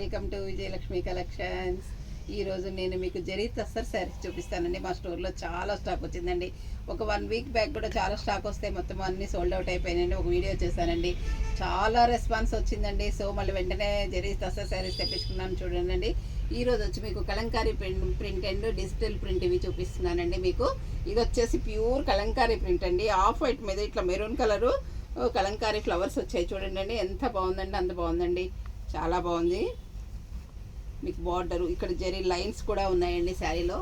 Welcome to Vijayalakshmi collections. ఈరోజు నేను మీకు జరీ తస్సర్ శారీస్ చూపిస్తానండి. మా స్టోర్లో చాలా స్టాక్ వచ్చిందండి. ఒక 1 వీక్ బ్యాక్ కూడా చాలా స్టాక్ వస్తే మొత్తం అన్నీ సోల్డ్ అవుట్ అయిపోయినాయండి. ఒక వీడియో చేశానండి, చాలా రెస్పాన్స్ వచ్చిందండి. సో మళ్ళీ వెంటనే జరీ తస్సర్ శారీస్ తెప్పించుకున్నాను. చూడండి, ఈరోజు వచ్చి మీకు Kalamkari print and digital print ఇవి చూపిస్తున్నానండి. మీకు ఇది వచ్చేసి ప్యూర్ కలంకారీ ప్రింట్ అండి. ఆఫ్ వైట్ మీద ఇట్లా మెరూన్ కలరు కలంకారీ ఫ్లవర్స్ వచ్చాయి. చూడండి ఎంత బాగుందండి, అంత బాగుందండి, చాలా బాగుంది. మీకు బార్డరు ఇక్కడ జరీ లైన్స్ కూడా ఉన్నాయండి శారీలో.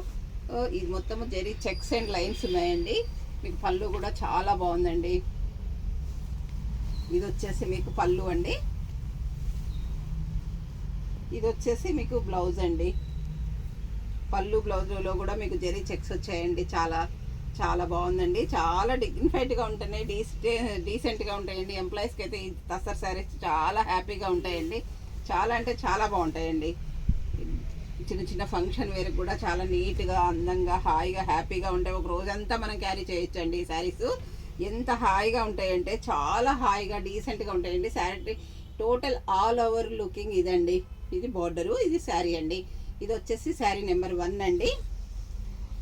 ఇది మొత్తం జరీ చెక్స్ అండ్ లైన్స్ ఉన్నాయండి. మీకు పళ్ళు కూడా చాలా బాగుందండి. ఇది వచ్చేసి మీకు పళ్ళు అండి. ఇది వచ్చేసి మీకు బ్లౌజ్ అండి. పళ్ళు బ్లౌజ్లో కూడా మీకు జరీ చెక్స్ వచ్చాయండి. చాలా చాలా బాగుందండి. చాలా డిగ్నిఫైడ్గా ఉంటున్నాయి, డీసెంట్గా ఉంటాయండి. ఎంప్లాయీస్కి అయితే ఈ తస్సర్ శారీస్ చాలా హ్యాపీగా ఉంటాయండి. చాలా అంటే చాలా బాగుంటాయండి. చిన్న చిన్న ఫంక్షన్ వేర్ కూడా చాలా నీట్గా, అందంగా, హాయిగా, హ్యాపీగా ఉంటాయి. ఒక రోజంతా మనం క్యారీ చేయొచ్చండి. ఈ శారీస్ ఎంత హాయిగా ఉంటాయంటే చాలా హాయిగా డీసెంట్గా ఉంటాయండి. Sari total all over looking ఇదండి. ఇది బార్డరు, ఇది శారీ అండి. ఇది వచ్చేసి శారీ నెంబర్ 1 అండి.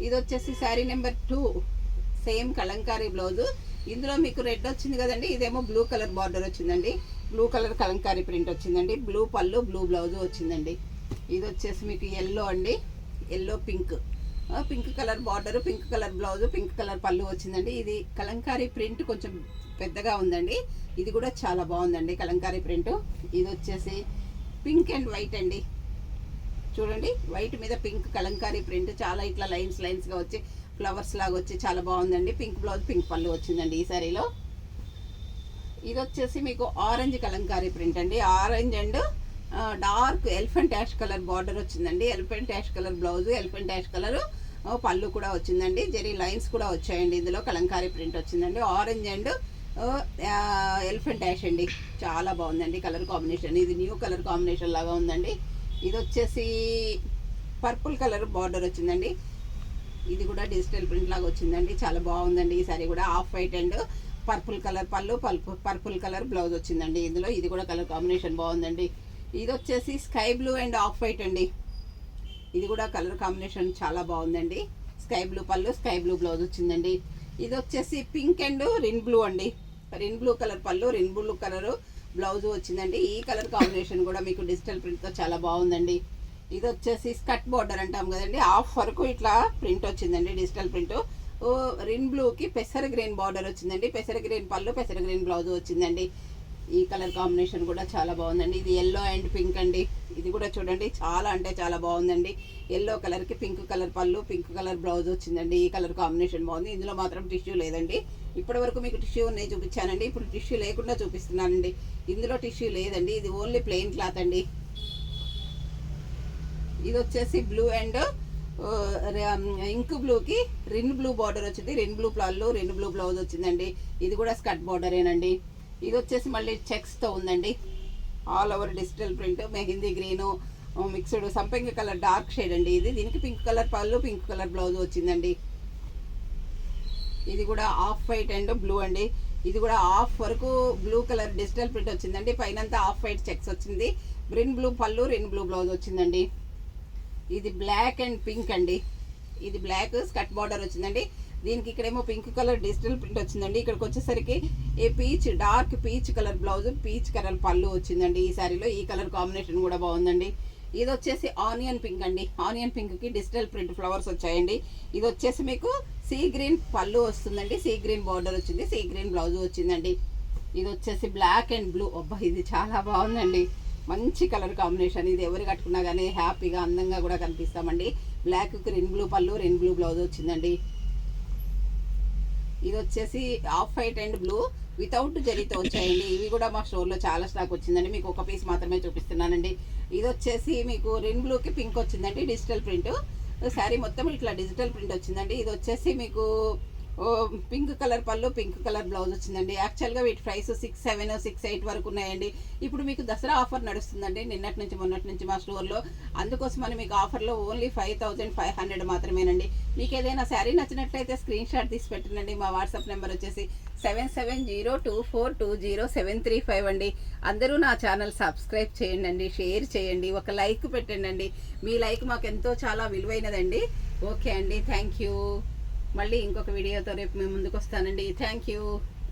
ఇది వచ్చేసి sari number 2, same Kalamkari blouse. ఇందులో మీకు రెడ్ వచ్చింది కదండి, ఇదేమో బ్లూ కలర్ బార్డర్ వచ్చిందండి. బ్లూ కలర్ కలంకారీ ప్రింట్ వచ్చిందండి. బ్లూ పళ్ళు, బ్లూ బ్లౌజు వచ్చిందండి. ఇది వచ్చేసి మీకు ఎల్లో అండి, yellow pink colour border, pink colour blouse, pink colour పళ్ళు వచ్చిందండి. ఇది కలంకారీ ప్రింట్ కొంచెం పెద్దగా ఉందండి. ఇది కూడా చాలా బాగుందండి కలంకారీ ప్రింట్. ఇది వచ్చేసి పింక్ అండ్ వైట్ అండి. చూడండి, వైట్ మీద పింక్ కలంకారీ ప్రింట్, చాలా ఇట్లా లైన్స్గా వచ్చి ఫ్లవర్స్ లాగా వచ్చి చాలా బాగుందండి. పింక్ బ్లౌజ్, పింక్ పళ్ళు వచ్చిందండి ఈ సారీలో. ఇది వచ్చేసి మీకు ఆరెంజ్ కలంకారీ ప్రింట్ అండి. Orange and dark elephant ash colour border వచ్చిందండి. Elephant ash colour blouse, elephant ash colour పళ్ళు కూడా వచ్చిందండి. జరీ లైన్స్ కూడా వచ్చాయండి. ఇందులో కలంకారీ ప్రింట్ వచ్చిందండి. ఆరెంజ్ అండ్ ఎలిఫెంట్ యాష్ అండి, చాలా బాగుందండి కలర్ కాంబినేషన్. ఇది న్యూ కలర్ కాంబినేషన్ లాగా ఉందండి. ఇది వచ్చేసి పర్పుల్ కలర్ బార్డర్ వచ్చిందండి. ఇది కూడా డిజిటల్ ప్రింట్ లాగా వచ్చిందండి. చాలా బాగుందండి ఈ సారీ కూడా. Off white and purple colour పళ్ళు, పర్పుల్ కలర్ బ్లౌజ్ వచ్చిందండి ఇందులో. ఇది కూడా కలర్ కాంబినేషన్ బాగుందండి. ఇది వచ్చేసి sky blue and off white అండి. ఇది కూడా కలర్ కాంబినేషన్ చాలా బాగుందండి. స్కై బ్లూ పళ్ళు, స్కై బ్లూ బ్లౌజ్ వచ్చిందండి. ఇది వచ్చేసి పింక్ అండ్ రిన్ బ్లూ అండి. రిన్ బ్లూ కలర్ పళ్ళు, రిన్ బ్లూ కలర్ బ్లౌజ్ వచ్చిందండి. ఈ కలర్ కాంబినేషన్ కూడా మీకు డిజిటల్ ప్రింట్తో చాలా బాగుందండి. ఇది వచ్చేసి స్కట్ బార్డర్ అంటాం కదండి, హాఫ్ వరకు ఇట్లా ప్రింట్ వచ్చిందండి, డిజిటల్ ప్రింట్. రిన్ బ్లూకి పెసర గ్రీన్ బార్డర్ వచ్చిందండి. పెసర గ్రీన్ పళ్ళు, పెసర గ్రీన్ బ్లౌజ్ వచ్చిందండి. ఈ కలర్ కాంబినేషన్ కూడా చాలా బాగుందండి. ఇది ఎల్లో అండ్ పింక్ అండి. ఇది కూడా చూడండి చాలా అంటే చాలా బాగుందండి. ఎల్లో కలర్కి పింక్ కలర్ పళ్ళు, పింక్ కలర్ బ్లౌజ్ వచ్చిందండి. ఈ కలర్ కాంబినేషన్ బాగుంది. ఇందులో మాత్రం టిష్యూ లేదండి. ఇప్పటి వరకు మీకు టిష్యూ ఉన్నాయి చూపించానండి, ఇప్పుడు టిష్యూ లేకుండా చూపిస్తున్నానండి. ఇందులో టిష్యూ లేదండి, ఇది ఓన్లీ ప్లెయిన్ క్లాత్ అండి. ఇది వచ్చేసి బ్లూ అండ్ ఇంక్ బ్లూకి రిన్ బ్లూ బార్డర్ వచ్చింది. రిన్ బ్లూ పళ్ళు, రిన్ బ్లూ బ్లౌజ్ వచ్చిందండి. ఇది కూడా స్కట్ బార్డరేనండి. ఇది వచ్చేసి మళ్ళీ చెక్స్తో ఉందండి. All over digital print, mehndi green mixed సంపంగి కలర్ డార్క్ షేడ్ అండి. ఇది దీనికి పింక్ కలర్ పళ్ళు, పింక్ కలర్ బ్లౌజ్ వచ్చిందండి. ఇది కూడా ఆఫ్ వైట్ అండ్ బ్లూ అండి. ఇది కూడా హాఫ్ వరకు బ్లూ కలర్ డిజిటల్ ప్రింట్ వచ్చిందండి. పైనంతా ఆఫ్ వైట్ చెక్స్ వచ్చింది. రిన్ బ్లూ పళ్ళు, రిన్ బ్లూ బ్లౌజ్ వచ్చిందండి. ఇది బ్లాక్ అండ్ పింక్ అండి. ఇది బ్లాక్ స్కట్ బార్డర్ వచ్చిందండి. దీనికి ఇక్కడేమో పింక్ కలర్ డిజిటల్ ప్రింట్ వచ్చిందండి. ఇక్కడికి వచ్చేసరికి peach, dark peach colour blouse, peach colour పళ్ళు వచ్చిందండి ఈ సారీలో. ఈ కలర్ కాంబినేషన్ కూడా బాగుందండి. ఇది వచ్చేసి ఆనియన్ పింక్ అండి. ఆనియన్ పింక్కి డిజిటల్ ప్రింట్ ఫ్లవర్స్ వచ్చాయండి. ఇది వచ్చేసి మీకు సీ గ్రీన్ పళ్ళు వస్తుందండి. సీ గ్రీన్ బార్డర్ వచ్చింది, సీ గ్రీన్ బ్లౌజ్ వచ్చిందండి. ఇది వచ్చేసి బ్లాక్ అండ్ బ్లూ. అబ్బా, ఇది చాలా బాగుందండి, మంచి కలర్ కాంబినేషన్. ఇది ఎవరు కట్టుకున్నా కానీ హ్యాపీగా, అందంగా కూడా కనిపిస్తామండి. బ్లాక్కి రిన్ బ్లూ పళ్ళు, రిన్ బ్లూ బ్లౌజ్ వచ్చిందండి. ఇది వచ్చేసి off white and blue without జరీతో వచ్చాయండి. ఇవి కూడా మా స్టోర్లో చాలా స్టాక్ వచ్చిందండి. మీకు ఒక పీస్ మాత్రమే చూపిస్తున్నానండి. ఇది వచ్చేసి మీకు రిన్ బ్లూకి పింక్ వచ్చిందండి, డిజిటల్ ప్రింట్. శారీ మొత్తం ఇట్లా డిజిటల్ ప్రింట్ వచ్చిందండి. ఇది వచ్చేసి మీకు పింక్ కలర్ పళ్ళు, పింక్ కలర్ బ్లౌజ్ వచ్చిందండి. యాక్చువల్గా వీటి ప్రైస్ 6,700, 6,800 వరకు ఉన్నాయండి. ఇప్పుడు మీకు దసరా ఆఫర్ నడుస్తుందండి నిన్నటి నుంచి మొన్నటి నుంచి మా స్టోర్లో. అందుకోసమని మీకు ఆఫర్లో ఓన్లీ 5,500 మాత్రమేనండి. మీకు ఏదైనా శారీ నచ్చినట్లయితే స్క్రీన్ షాట్ తీసి పెట్టండి. మా వాట్సాప్ నెంబర్ వచ్చేసి 7702420735 అండి. అందరూ నా ఛానల్ సబ్స్క్రైబ్ చేయండి, షేర్ చేయండి, ఒక లైక్ పెట్టండి. మీ లైక్ మాకు ఎంతో చాలా విలువైనదండి. ఓకే అండి, థ్యాంక్ యూ. మళ్ళీ ఇంకొక వీడియోతో రేపు మేము ముందుకు వస్తానండి. Thank you.